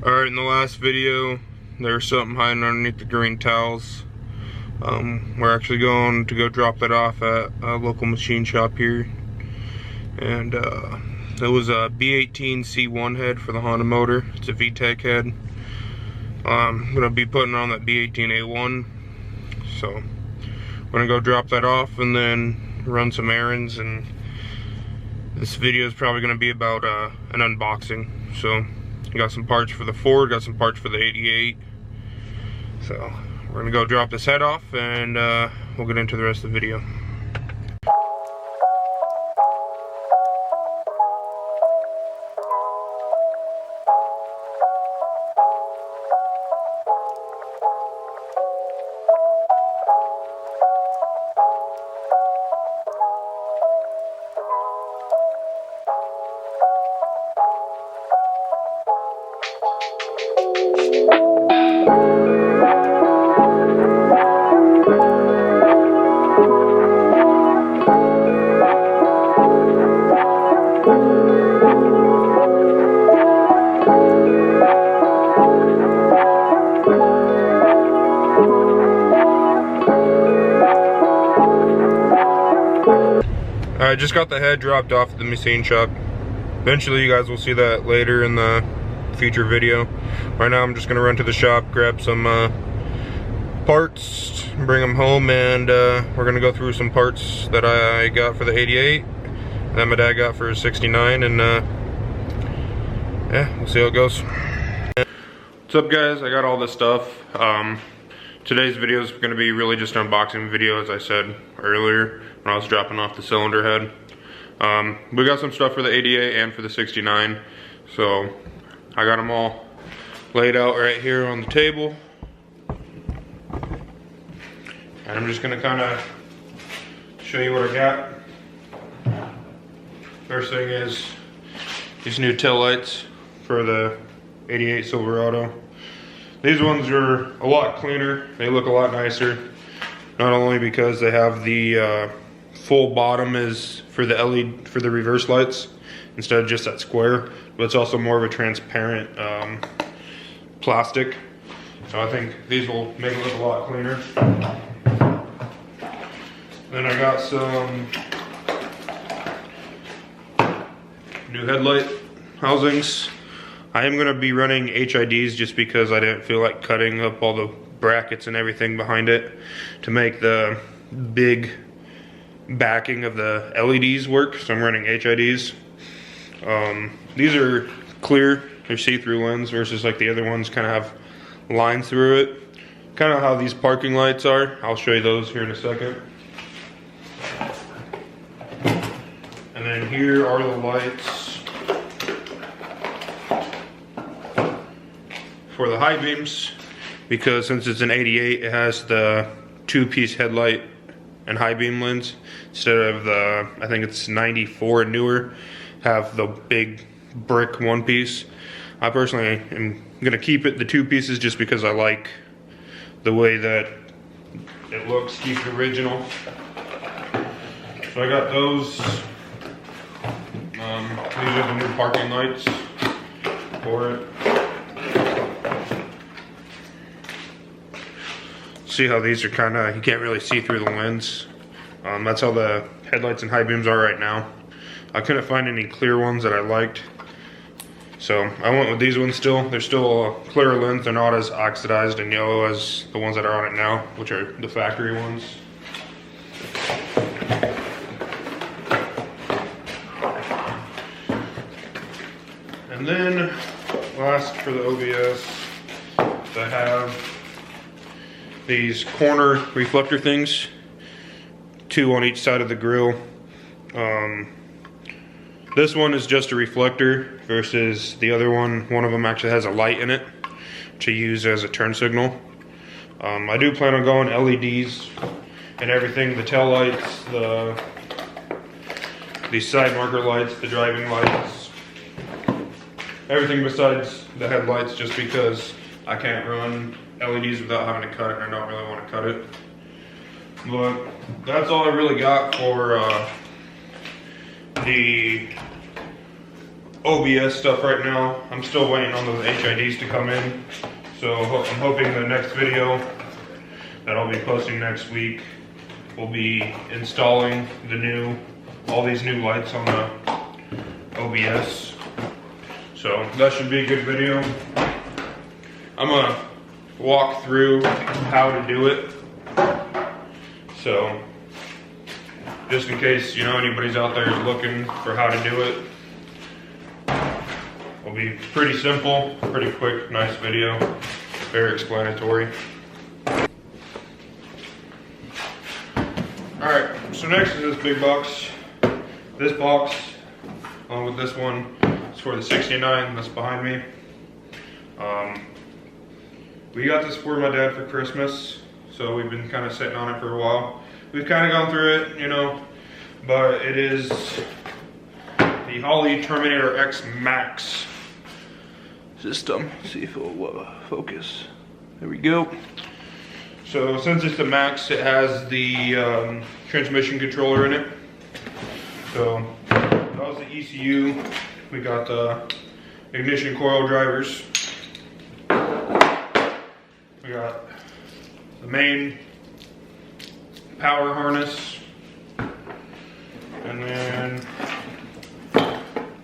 Alright, in the last video, there was something hiding underneath the green towels. We're actually going to go drop it off at a local machine shop here. And it was a B18 C1 head for the Honda motor. It's a VTEC head. I'm going to be putting on that B18 A1. So, we're going to go drop that off and then run some errands. And this video is probably going to be about an unboxing. So, got some parts for the Ford, got some parts for the 88. So we're gonna go drop this head off and we'll get into the rest of the video. I just got the head dropped off at the machine shop. Eventually you guys will see that later in the future video. Right now I'm just gonna run to the shop, grab some parts, bring them home, and we're gonna go through some parts that I got for the 88 that my dad got for his 69, and yeah, we'll see how it goes. What's up guys, I got all this stuff. Today's video is going to be really just an unboxing video, as I said earlier when I was dropping off the cylinder head. We got some stuff for the 88 and for the 69, so I got them all laid out right here on the table. And I'm just going to kind of show you what I got. First thing is these new tail lights for the 88 Silverado. These ones are a lot cleaner. They look a lot nicer. Not only because they have the full bottom is for the LED for the reverse lights instead of just that square, but it's also more of a transparent plastic. So I think these will make it look a lot cleaner. Then I got some new headlight housings. I am going to be running HIDs just because I didn't feel like cutting up all the brackets and everything behind it to make the big backing of the LEDs work, so I'm running HIDs. These are clear, they're see-through lens versus like the other ones kind of have lines through it. Kind of how these parking lights are. I'll show you those here in a second. And then here are the lights for the high beams, because since it's an 88, it has the two-piece headlight and high beam lens instead of the, I think it's 94 and newer, have the big brick one piece. I personally am gonna keep it the two pieces just because I like the way that it looks, keep it original. So I got those. These are the new parking lights for it. See how these are kind of, you can't really see through the lens. That's how the headlights and high beams are right now. I couldn't find any clear ones that I liked, so I went with these ones still. They're still a clear lens. They're not as oxidized and yellow as the ones that are on it now, which are the factory ones. And then last for the OBS, I have these corner reflector things, two on each side of the grill. This one is just a reflector versus the other one of them actually has a light in it to use as a turn signal. I do plan on going LEDs and everything, the tail lights, these side marker lights, the driving lights, everything besides the headlights, just because I can't run LEDs without having to cut it, and I don't really want to cut it. But that's all I really got for the OBS stuff right now. I'm still waiting on those HIDs to come in. So I'm hoping the next video that I'll be posting next week will be installing all these new lights on the OBS. So that should be a good video. I'm gonna walk through how to do it. So just in case, you know, anybody's out there is looking for how to do it, it'll be pretty simple, pretty quick, nice video, very explanatory. Alright, so next is this big box. This box, along with this one, is for the 69 that's behind me. We got this for my dad for Christmas, so we've been kind of sitting on it for a while. We've kind of gone through it, you know, but it is the Holley Terminator X Max system. Let's see if it'll focus. There we go. So since it's the Max, it has the transmission controller in it. So that was the ECU. We got the ignition coil drivers. We got the main power harness. And then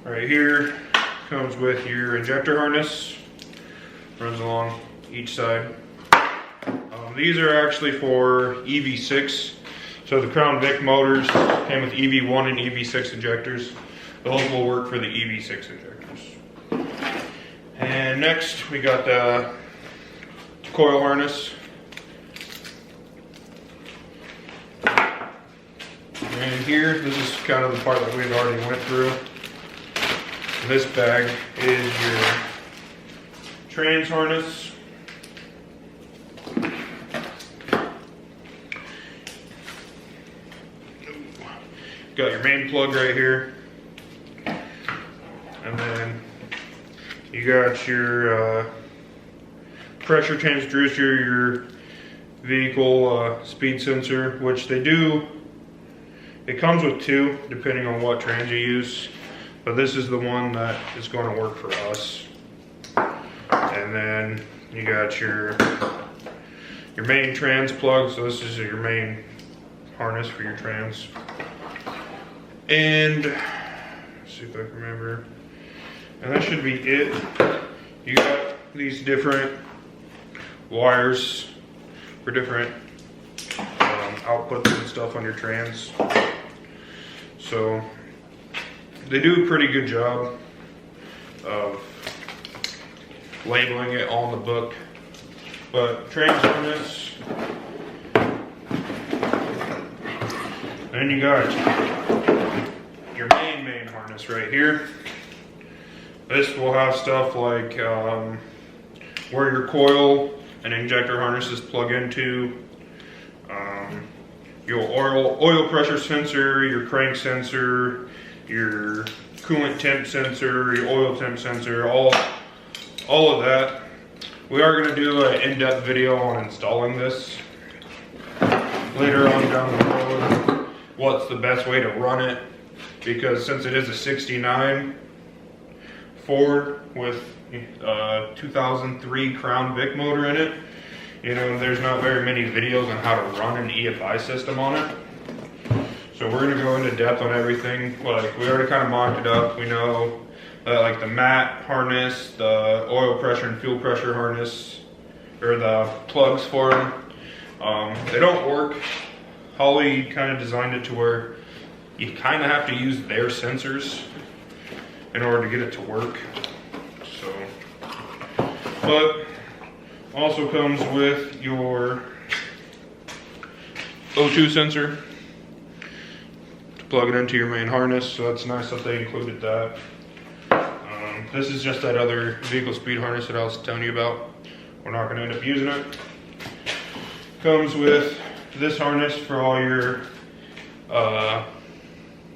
right here comes with your injector harness. Runs along each side. These are actually for EV6. So the Crown Vic motors came with EV1 and EV6 injectors. Those will work for the EV6 injectors. And next we got the coil harness. And here, this is kind of the part that we've already went through. This bag is your trans harness. Got your main plug right here. And then you got your pressure transducer, your vehicle speed sensor, which they do. It comes with two, depending on what trans you use. But this is the one that is going to work for us. And then you got your main trans plug. So this is your main harness for your trans. And let's see if I can remember. And that should be it. You got these different wires for different outputs and stuff on your trans. So they do a pretty good job of labeling it all in the book. But trans harness. Then you got your main harness right here. This will have stuff like where your coil and injector harnesses plug into, your oil pressure sensor, your crank sensor, your coolant temp sensor, your oil temp sensor, all of that. We are going to do an in-depth video on installing this later on down the road. What's the best way to run it? Because since it is a 69 Ford with 2003 Crown Vic motor in it, you know, there's not very many videos on how to run an EFI system on it. So we're going to go into depth on everything. Like, we already kind of mocked it up. We know like the mat harness, the oil pressure and fuel pressure harness, or the plugs for them. They don't work. Holley kind of designed it to where you kind of have to use their sensors in order to get it to work. So, but also comes with your O2 sensor to plug it into your main harness. So that's nice that they included that. This is just that other vehicle speed harness that I was telling you about. We're not going to end up using it. Comes with this harness for all your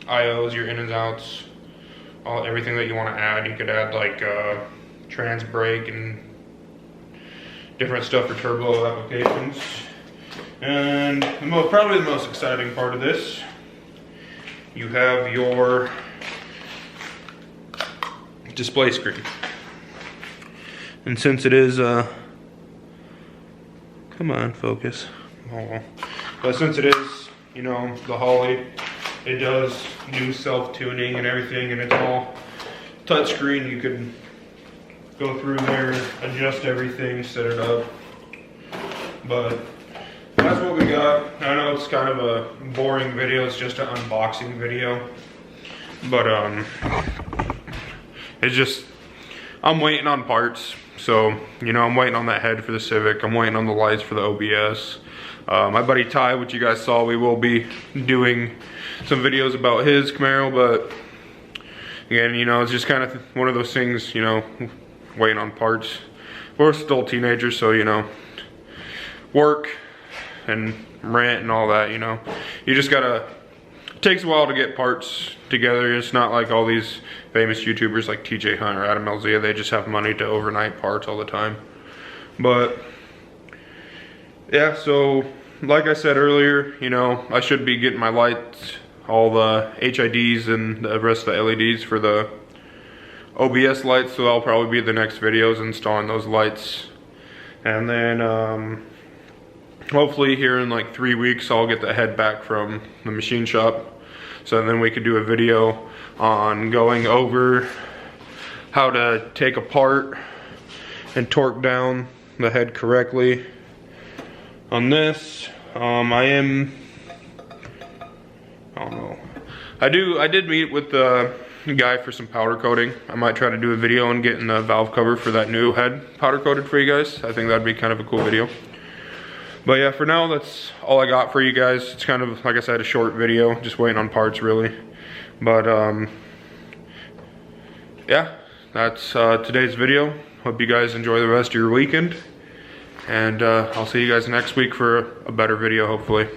IOs, your in and outs, everything that you want to add. You could add like trans brake and different stuff for turbo applications. And probably the most exciting part of this, you have your display screen. And since it is, come on, focus. Oh. But since it is, you know, the Holley, it does do self-tuning and everything, and it's all touchscreen. You can go through there, adjust everything, set it up. But that's what we got. I know it's kind of a boring video, it's just an unboxing video. But it's just, I'm waiting on parts. So, you know, I'm waiting on that head for the Civic. I'm waiting on the lights for the OBS. My buddy Ty, which you guys saw, we will be doing some videos about his Camaro, but again, you know, it's just kind of one of those things, you know, waiting on parts. We're still teenagers, so, you know, work and rent and all that, you know. You just gotta, it takes a while to get parts together. It's not like all these famous YouTubers like TJ Hunt or Adam Elzea, they just have money to overnight parts all the time. But yeah, so like I said earlier, you know, I should be getting my lights, all the HIDs and the rest of the LEDs for the OBS lights, so that'll probably be the next videos, installing those lights. And then hopefully here in like 3 weeks I'll get the head back from the machine shop, so then we could do a video on going over how to take apart and torque down the head correctly. On this, I don't know. I did meet with the guy for some powder coating. I might try to do a video on getting the valve cover for that new head powder coated for you guys. I think that'd be kind of a cool video. But yeah, for now, that's all I got for you guys. It's kind of, like I said, a short video, just waiting on parts really. But yeah, that's today's video. Hope you guys enjoy the rest of your weekend. And I'll see you guys next week for a better video, hopefully.